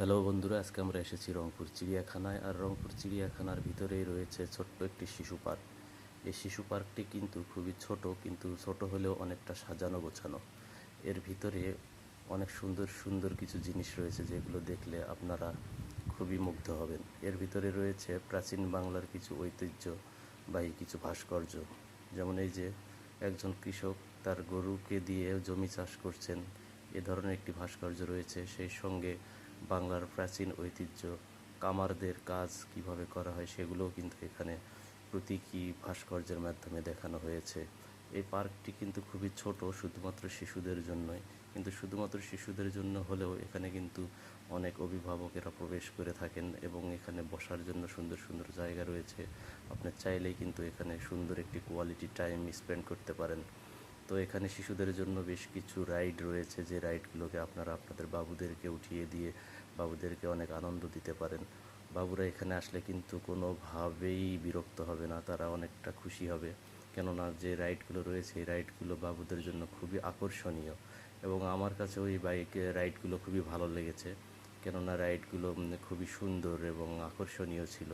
Hello বন্ধুরা, আজকে আমরা এসেছি রংপুর চিড়িয়াখানায়। আর রংপুর চিড়িয়াখানার ভিতরেই রয়েছে ছোট্ট একটি শিশু পার্ক। এই শিশু পার্কটি কিন্তু খুবই ছোট, কিন্তু ছোট হলেও অনেকটা সাজানো গোছানো। এর ভিতরে অনেক সুন্দর সুন্দর কিছু জিনিস রয়েছে, যেগুলো দেখলে আপনারা খুবই মুগ্ধ হবেন। এর ভিতরে রয়েছে প্রাচীন বাংলার কিছু ঐতিহ্যবাহী কিছু ভাস্কর্য। যেমন এই যে একজন কৃষক তার গরুকে দিয়ে জমি চাষ করছেন, এ ধরনের একটি ভাস্কর্য রয়েছে। সেই সঙ্গে বাংলার প্রাচীন ঐতিহ্য কামারদের কাজ কিভাবে করা হয় সেগুলোও কিন্তু এখানে প্রতীকী ভাস্কর্যের মাধ্যমে দেখানো হয়েছে। এই পার্কটি কিন্তু খুবই ছোট, শুধুমাত্র শিশুদের জন্যই। কিন্তু শুধুমাত্র শিশুদের জন্য হলেও এখানে কিন্তু অনেক অভিভাবকেরা প্রবেশ করে থাকেন, এবং এখানে বসার জন্য সুন্দর সুন্দর জায়গা রয়েছে। আপনি চাইলেই কিন্তু এখানে সুন্দর একটি কোয়ালিটি টাইম স্পেন্ড করতে পারেন। তো এখানে শিশুদের জন্য বেশ কিছু রাইড রয়েছে, যে রাইডগুলোকে আপনারা আপনাদের বাবুদেরকে উঠিয়ে দিয়ে বাবুদেরকে অনেক আনন্দ দিতে পারেন। বাবুরা এখানে আসলে কিন্তু কোনোভাবেই বিরক্ত হবে না, তারা অনেকটা খুশি হবে। কেননা যে রাইডগুলো রয়েছে এই রাইডগুলো বাবুদের জন্য খুবই আকর্ষণীয়, এবং আমার কাছে ওই রাইডগুলো খুবই ভালো লেগেছে। কেননা রাইডগুলো খুবই সুন্দর এবং আকর্ষণীয় ছিল।